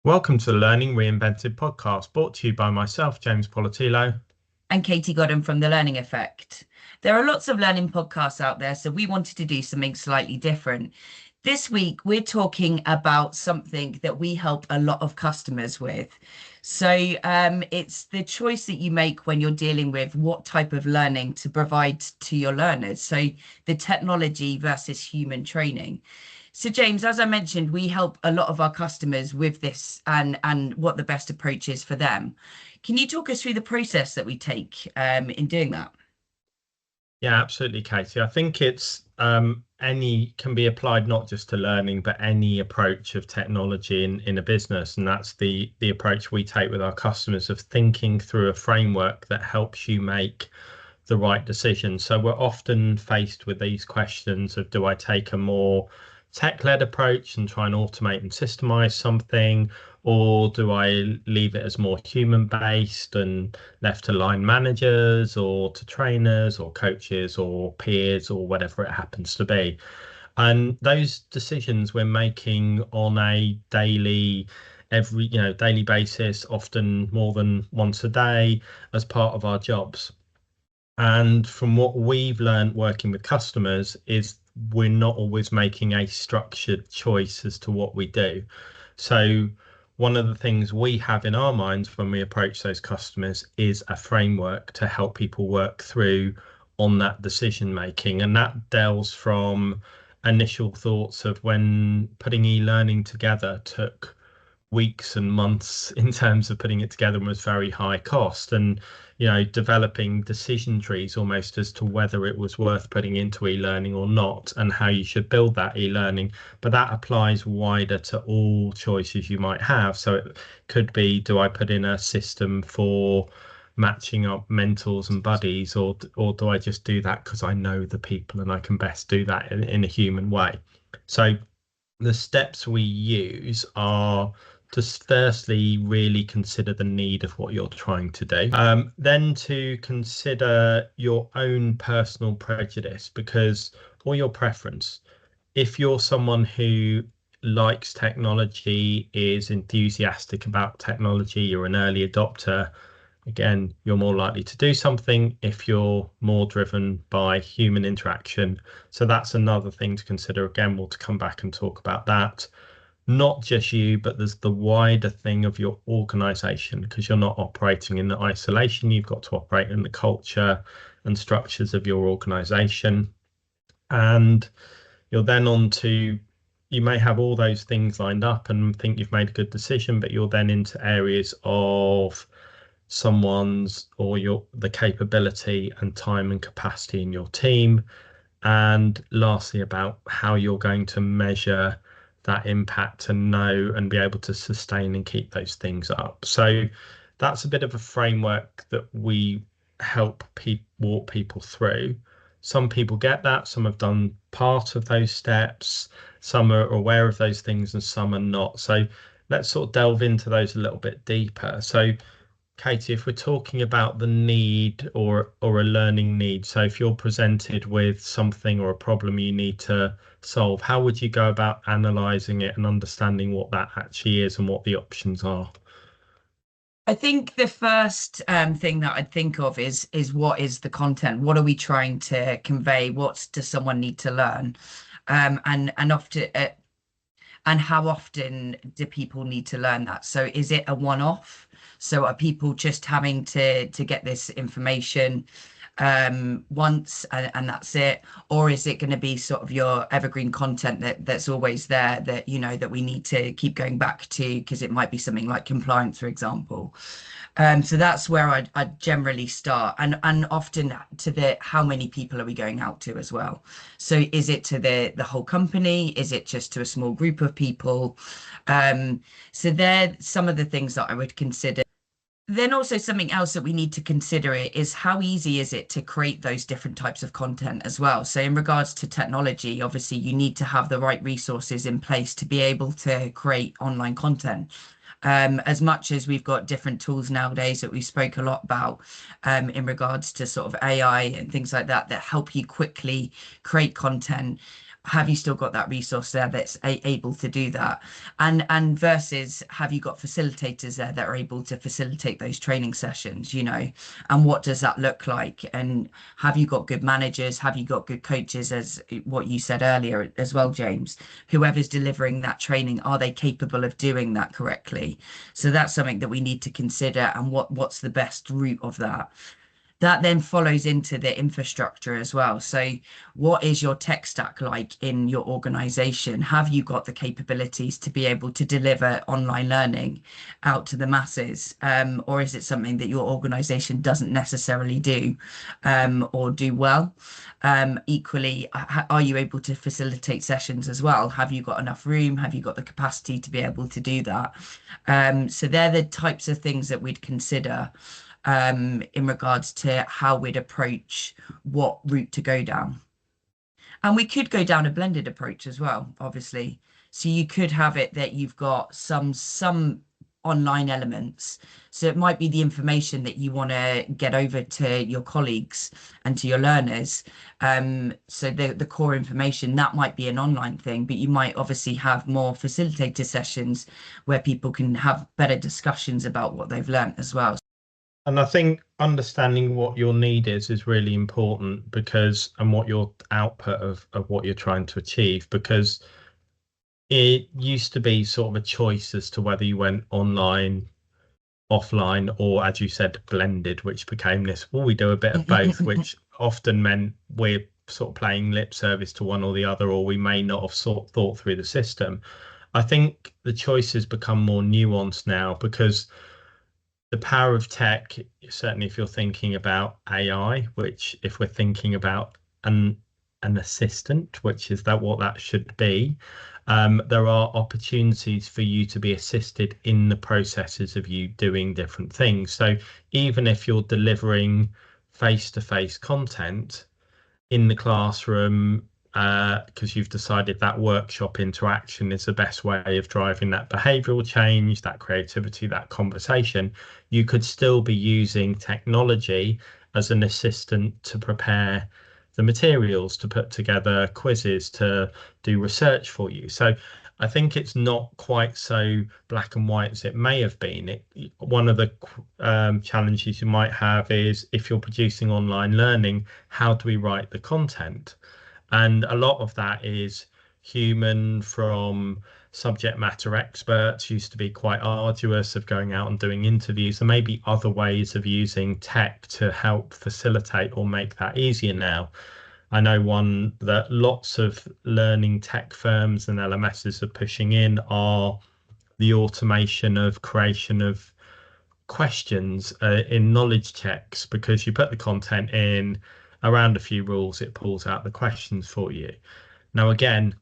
Welcome to the Learning Reinvented Podcast, brought to you by myself, James Politillo. And Katie Godden from The Learning Effect. There are lots of learning podcasts out there, so we wanted to do something slightly different. This week, we're talking about something that we help a lot of customers with. So it's the choice that you make when you're dealing with what type of learning to provide to your learners. So the technology versus human training. So James, as I mentioned, we help a lot of our customers with this and what the best approach is for them. Can you talk us through the process that we take in doing that? Yeah, absolutely, Katie. I think it's can be applied not just to learning, but any approach of technology in a business. And that's the approach we take with our customers of thinking through a framework that helps you make the right decision. So we're often faced with these questions of, do I take a more tech-led approach and try and automate and systemize something, or do I leave it as more human-based and left to line managers or to trainers or coaches or peers or whatever it happens to be? And those decisions we're making on a daily basis, often more than once a day, as part of our jobs. And from what we've learned working with customers is we're not always making a structured choice as to what we do. So one of the things we have in our minds when we approach those customers is a framework to help people work through on that decision making. And that delves from initial thoughts of when putting e-learning together took weeks and months in terms of putting it together and was very high cost, and developing decision trees almost as to whether it was worth putting into e-learning or not, and how you should build that e-learning. But that applies wider to all choices you might have. So it could be, do I put in a system for matching up mentors and buddies, or do I just do that because I know the people and I can best do that in a human way? So the steps we use are to firstly really consider the need of what you're trying to do. Then to consider your own personal prejudice or your preference. If you're someone who likes technology, is enthusiastic about technology, you're an early adopter, again, you're more likely to do something. If you're more driven by human interaction, so that's another thing to consider. Again, we'll come back and talk about that. Not just you, but there's the wider thing of your organization, because you're not operating in isolation. You've got to operate in the culture and structures of your organization. And you're then on to, you may have all those things lined up and think you've made a good decision, but you're then into areas of the capability and time and capacity in your team. And lastly, about how you're going to measure that impact and know and be able to sustain and keep those things up. So that's a bit of a framework that we help walk people through. Some people get that, some have done part of those steps, some are aware of those things and some are not. So let's sort of delve into those a little bit deeper. So Katie, if we're talking about the need or a learning need, so if you're presented with something or a problem you need to solve, how would you go about analysing it and understanding what that actually is and what the options are? I think the first thing that I'd think of is what is the content? What are we trying to convey? What does someone need to learn? And often, and how often do people need to learn that? So is it a one-off? So are people just having to get this information once and that's it? Or is it going to be sort of your evergreen content that's always there, that that we need to keep going back to, because it might be something like compliance, for example. So that's where I'd generally start, and often to the how many people are we going out to as well. So is it to the whole company? Is it just to a small group of people? So they're some of the things that I would consider. Then also something else that we need to consider is how easy is it to create those different types of content as well. So in regards to technology, obviously you need to have the right resources in place to be able to create online content. As much as we've got different tools nowadays that we spoke a lot about in regards to sort of AI and things like that help you quickly create content. have you still got that resource there that's able to do that? And versus, have you got facilitators there that are able to facilitate those training sessions, and what does that look like? And have you got good managers? Have you got good coaches, as what you said earlier as well, James? Whoever's delivering that training, are they capable of doing that correctly? So that's something that we need to consider, and what's the best route of that. That then follows into the infrastructure as well. So, what is your tech stack like in your organization? Have you got the capabilities to be able to deliver online learning out to the masses? Or is it something that your organization doesn't necessarily do, or do well? Equally, are you able to facilitate sessions as well? Have you got enough room? Have you got the capacity to be able to do that? So, they're the types of things that we'd consider in regards to how we'd approach what route to go down. And we could go down a blended approach as well, obviously. So you could have it that you've got some online elements. So it might be the information that you want to get over to your colleagues and to your learners. So the core information, that might be an online thing, but you might obviously have more facilitator sessions where people can have better discussions about what they've learned as well. And I think understanding what your need is really important, because, and what your output of what you're trying to achieve, because it used to be sort of a choice as to whether you went online, offline, or, as you said, blended, which became this, well, we do a bit of both, which often meant we're sort of playing lip service to one or the other, or we may not have thought through the system. I think the choices become more nuanced now, because the power of tech, certainly if you're thinking about AI, which, if we're thinking about an assistant, which is that what that should be, there are opportunities for you to be assisted in the processes of you doing different things. So even if you're delivering face-to-face content in the classroom, because you've decided that workshop interaction is the best way of driving that behavioral change, that creativity, that conversation, you could still be using technology as an assistant to prepare the materials, to put together quizzes, to do research for you. So I think it's not quite so black and white as it may have been. One of the challenges you might have is, if you're producing online learning, how do we write the content? And a lot of that is human, from subject matter experts, used to be quite arduous, of going out and doing interviews. There may be other ways of using tech to help facilitate or make that easier now. I know one that lots of learning tech firms and LMSs are pushing in are the automation of creation of questions in knowledge checks, because you put the content in, around a few rules, it pulls out the questions for you. Now, again,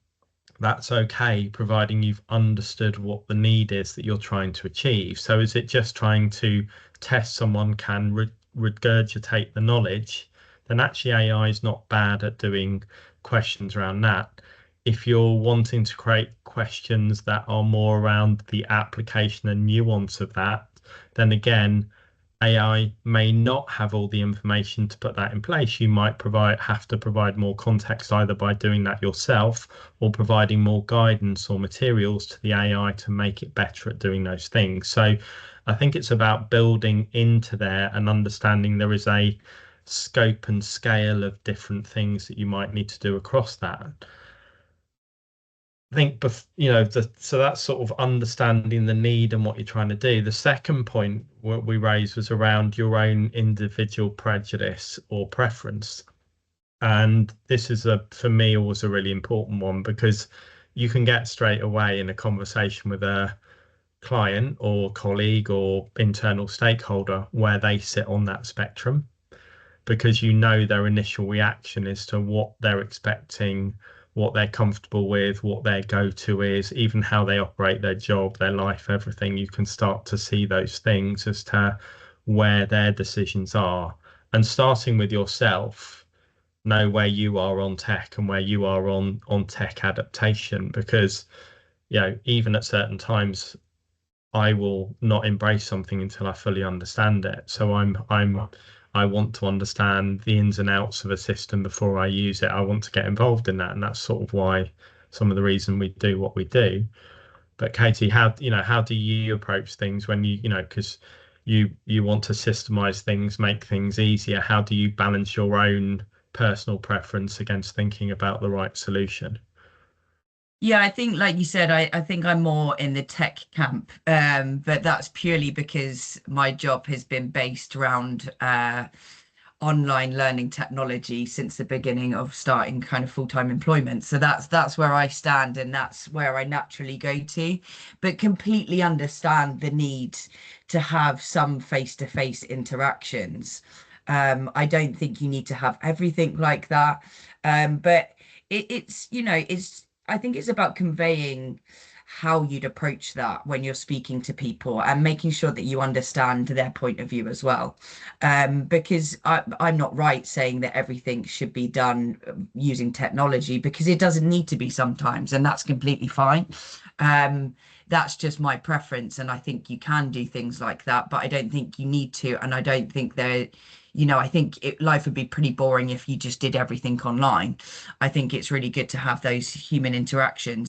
that's okay, providing you've understood what the need is that you're trying to achieve. So is it just trying to test someone can regurgitate the knowledge? Then actually AI is not bad at doing questions around that. If you're wanting to create questions that are more around the application and nuance of that, then again, AI may not have all the information to put that in place. You might have to provide more context, either by doing that yourself or providing more guidance or materials to the AI to make it better at doing those things. So I think it's about building into there and understanding there is a scope and scale of different things that you might need to do across that. I think, so that's sort of understanding the need and what you're trying to do. The second point what we raised was around your own individual prejudice or preference. And this is, for me, always a really important one, because you can get straight away in a conversation with a client or colleague or internal stakeholder where they sit on that spectrum, because their initial reaction is to what they're expecting, what they're comfortable with, what their go-to is, even how they operate their job, their life, everything. You can start to see those things as to where their decisions are. And starting with yourself, know where you are on tech and where you are on tech adaptation, because even at certain times I will not embrace something until I fully understand it. So I'm I want to understand the ins and outs of a system before I use it. I want to get involved in that, and that's sort of why some of the reason we do what we do. But Katie, how do you approach things when because you want to systemize things, make things easier. How do you balance your own personal preference against thinking about the right solution? Yeah, I think, like you said, I think I'm more in the tech camp, but that's purely because my job has been based around online learning technology since the beginning of starting kind of full-time employment. So that's where I stand, and that's where I naturally go to, but completely understand the need to have some face-to-face interactions. I don't think you need to have everything like that. But it's, I think it's about conveying how you'd approach that when you're speaking to people and making sure that you understand their point of view as well. Because I'm not right saying that everything should be done using technology, because it doesn't need to be sometimes, and that's completely fine. Um, that's just my preference, and I think you can do things like that, but I don't think you need to, and I don't think I think life would be pretty boring if you just did everything online. I think it's really good to have those human interactions.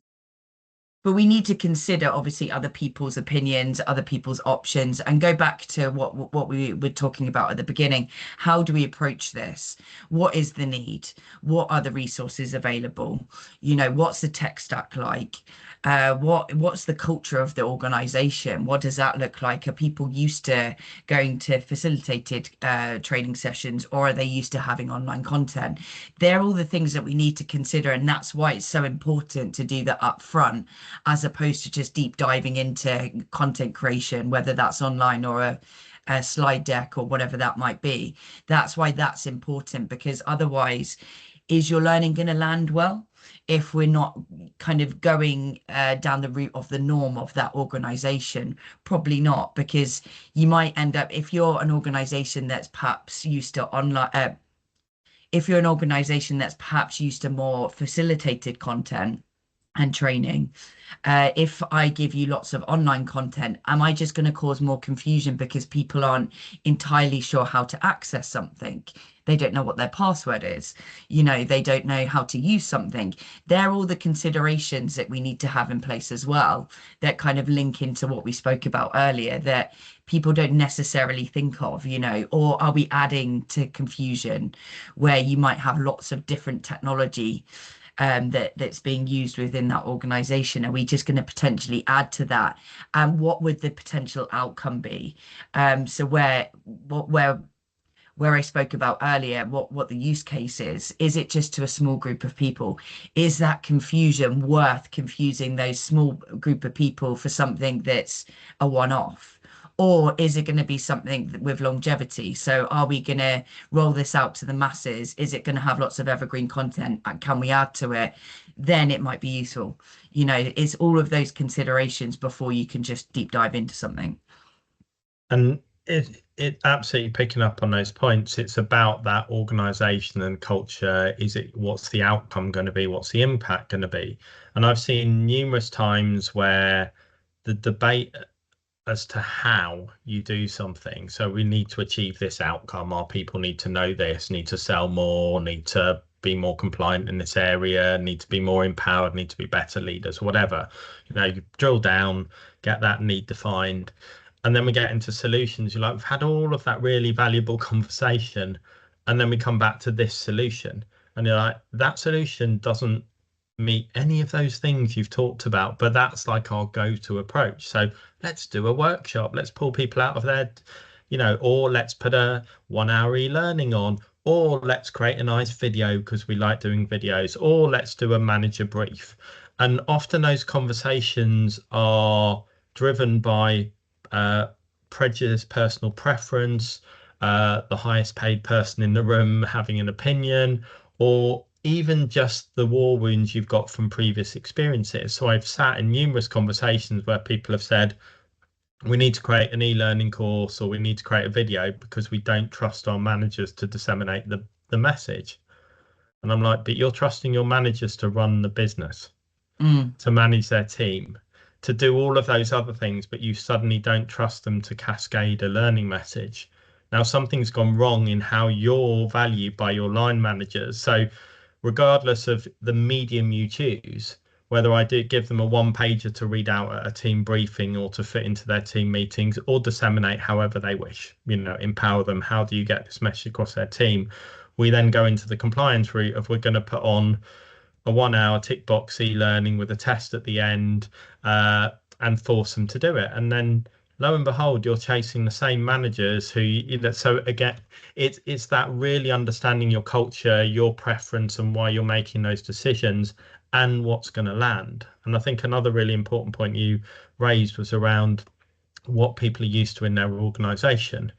But we need to consider obviously other people's opinions, other people's options, and go back to what we were talking about at the beginning. How do we approach this? What is the need? What are the resources available? What's the tech stack like? What's the culture of the organization? What does that look like? Are people used to going to facilitated training sessions, or are they used to having online content? They're all the things that we need to consider, and that's why it's so important to do that up front, as opposed to just deep diving into content creation, whether that's online or a slide deck or whatever that might be. That's why that's important, because otherwise, is your learning going to land well if we're not kind of going down the route of the norm of that organization? Probably not, because you might end up, if you're an organization that's perhaps used to online, if you're an organization that's perhaps used to more facilitated content and training, if I give you lots of online content, am I just going to cause more confusion because people aren't entirely sure how to access something? They don't know what their password is. They don't know how to use something. They're all the considerations that we need to have in place as well, that kind of link into what we spoke about earlier, that people don't necessarily think of, or are we adding to confusion where you might have lots of different technology that's being used within that organization? Are we just going to potentially add to that? And what would the potential outcome be? So where I spoke about earlier, what the use case is it just to a small group of people? Is that confusion worth confusing those small group of people for something that's a one-off? Or is it going to be something with longevity? So are we going to roll this out to the masses? Is it going to have lots of evergreen content? And can we add to it? Then it might be useful. It's all of those considerations before you can just deep dive into something. And it absolutely picking up on those points. It's about that organization and culture. What's the outcome going to be? What's the impact going to be? And I've seen numerous times where the debate as to how you do something. So we need to achieve this outcome. Our people need to know this, need to sell more, need to be more compliant in this area, need to be more empowered, need to be better leaders, whatever. You drill down, get that need defined. And then we get into solutions. You're like, we've had all of that really valuable conversation. And then we come back to this solution. And you're like, that solution doesn't meet any of those things you've talked about, but that's like our go-to approach. So let's do a workshop. Let's pull people out of their, or let's put a 1 hour e-learning on, or let's create a nice video because we like doing videos, or let's do a manager brief. And often those conversations are driven by prejudice, personal preference, the highest paid person in the room having an opinion, or even just the war wounds you've got from previous experiences. So I've sat in numerous conversations where people have said, we need to create an e-learning course, or we need to create a video because we don't trust our managers to disseminate the message. And I'm like, but you're trusting your managers to run the business, to manage their team, to do all of those other things, but you suddenly don't trust them to cascade a learning message. Now, something's gone wrong in how you're valued by your line managers. So, regardless of the medium you choose, whether I do give them a one pager to read out at a team briefing or to fit into their team meetings or disseminate however they wish, empower them. How do you get this message across their team? We then go into the compliance route of we're going to put on a 1 hour tick box e-learning with a test at the end, and force them to do it. And then lo and behold, you're chasing the same managers so again, it's that really understanding your culture, your preference, and why you're making those decisions and what's going to land. And I think another really important point you raised was around what people are used to in their organization.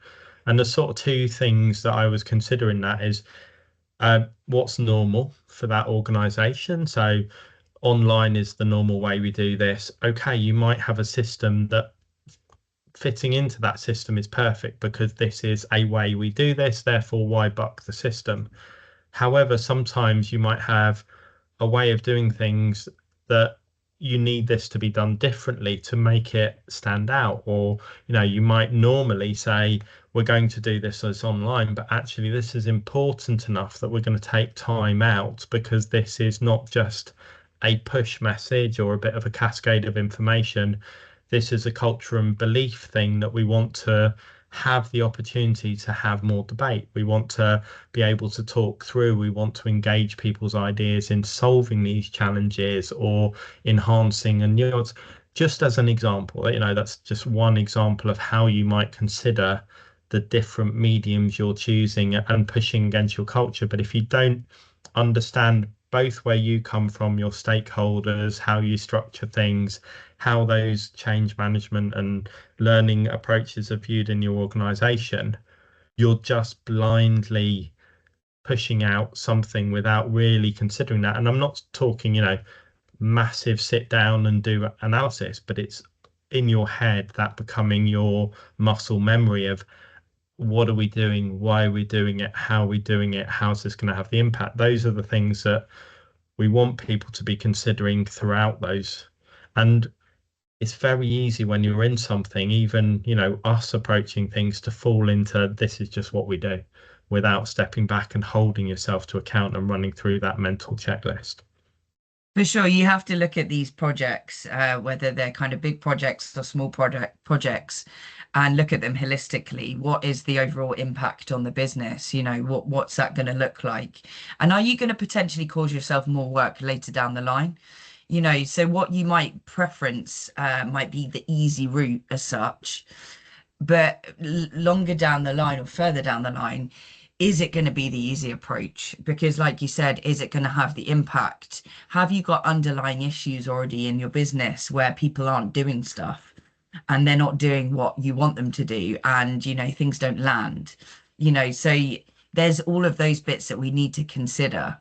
And the sort of two things that I was considering that is what's normal for that organization. So online is the normal way we do this. Okay, you might have a system that fitting into that system is perfect because this is a way we do this, therefore why buck the system? However, sometimes you might have a way of doing things that you need this to be done differently to make it stand out. Or, you might normally say, we're going to do this as online, but actually this is important enough that we're going to take time out because this is not just a push message or a bit of a cascade of information. This is a culture and belief thing that we want to have the opportunity to have more debate. We want to be able to talk through. We want to engage people's ideas in solving these challenges or enhancing. And just as an example, that's just one example of how you might consider the different mediums you're choosing and pushing against your culture. But if you don't understand both where you come from, your stakeholders, how you structure things, how those change management and learning approaches are viewed in your organization, you're just blindly pushing out something without really considering that. And I'm not talking, massive sit down and do analysis, but it's in your head, that becoming your muscle memory of what are we doing, why are we doing it, how are we doing it, how's this going to have the impact. Those are the things that we want people to be considering throughout those. And it's very easy when you're in something, even, us approaching things, to fall into this is just what we do without stepping back and holding yourself to account and running through that mental checklist. For sure, you have to look at these projects, whether they're kind of big projects or small projects, and look at them holistically. What is the overall impact on the business? What's that going to look like? And are you going to potentially cause yourself more work later down the line? So what you might preference might be the easy route as such, but longer down the line or further down the line, is it going to be the easy approach? Because like you said, is it going to have the impact? Have you got underlying issues already in your business where people aren't doing stuff and they're not doing what you want them to do, and things don't land? So there's all of those bits that we need to consider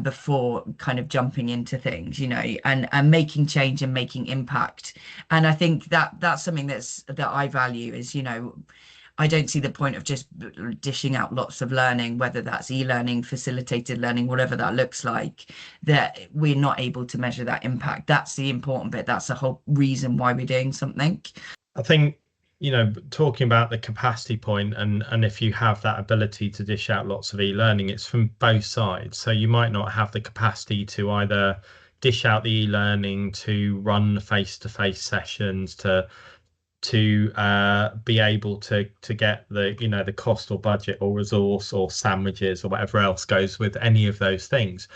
before kind of jumping into things, and making change and making impact. And I think that's something that I value is, I don't see the point of just dishing out lots of learning, whether that's e-learning, facilitated learning, whatever that looks like, that we're not able to measure that impact. That's the important bit. That's the whole reason why we're doing something. I think, talking about the capacity point, and if you have that ability to dish out lots of e-learning, it's from both sides. So you might not have the capacity to either dish out the e-learning, to run face-to-face sessions, to be able to get the cost or budget or resource or sandwiches or whatever else goes with any of those things.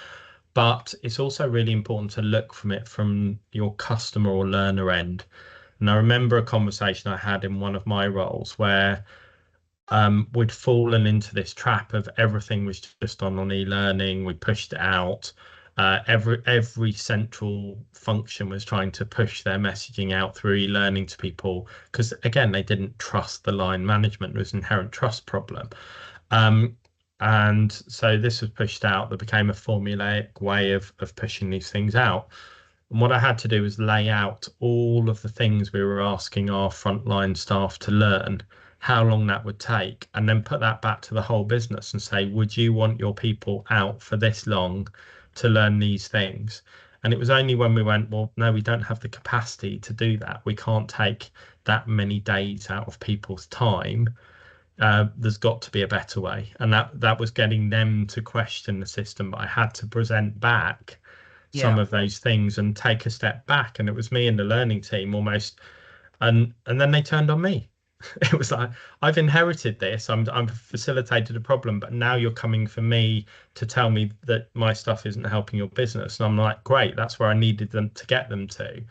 But it's also really important to look from your customer or learner end. And I remember a conversation I had in one of my roles where we'd fallen into this trap of everything was just on e-learning. We pushed it out. Every central function was trying to push their messaging out through e-learning to people because, again, they didn't trust the line management. There was an inherent trust problem. And so this was pushed out. There became a formulaic way of pushing these things out. And what I had to do was lay out all of the things we were asking our frontline staff to learn, how long that would take, and then put that back to the whole business and say, would you want your people out for this long to learn these things? And it was only when we went, well, no, we don't have the capacity to do that. We can't take that many days out of people's time. there's got to be a better way. And that was getting them to question the system. But I had to present back some Yeah, of those things and take a step back. And it was me and the learning team almost. And then they turned on me. It was like, I've inherited this. I've facilitated a problem, but now you're coming for me to tell me that my stuff isn't helping your business. And I'm like, great, that's where I needed them to get them to.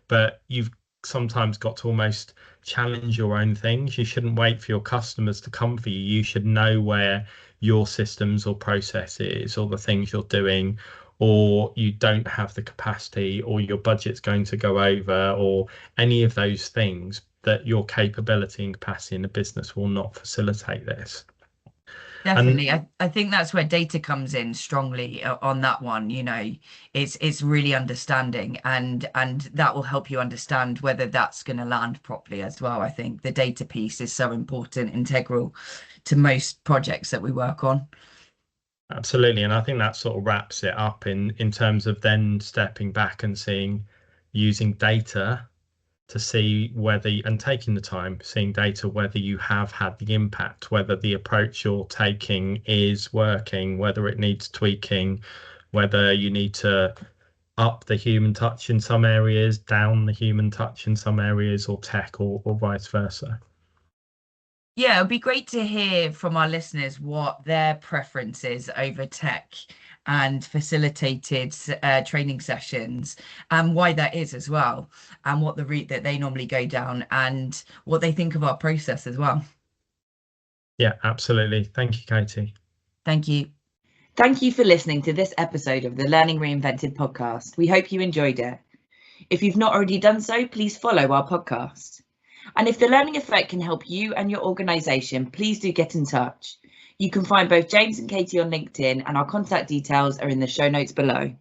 But you've sometimes got to almost challenge your own things. You shouldn't wait for your customers to come for you. You should know where your systems or processes or the things you're doing, or you don't have the capacity, or your budget's going to go over, or any of those things, that your capability and capacity in the business will not facilitate this. definitely. And I think that's where data comes in strongly on that one. It's really understanding, and that will help you understand whether that's going to land properly as well. I think the data piece is so important, integral to most projects that we work on. absolutely, and I think that sort of wraps it up in terms of then stepping back and using data to see whether, and taking the time, seeing data, whether you have had the impact, whether the approach you're taking is working, whether it needs tweaking, whether you need to up the human touch in some areas, down the human touch in some areas, or tech, or vice versa. Yeah, it'd be great to hear from our listeners what their preference is over tech and facilitated training sessions, and why that is as well, and what the route that they normally go down, and what they think of our process as well. Yeah, absolutely. Thank you, Katie. Thank you. Thank you for listening to this episode of the Learning Reinvented podcast. We hope you enjoyed it. If you've not already done so, please follow our podcast. And if the learning effect can help you and your organisation, please do get in touch. You can find both James and Katie on LinkedIn, and our contact details are in the show notes below.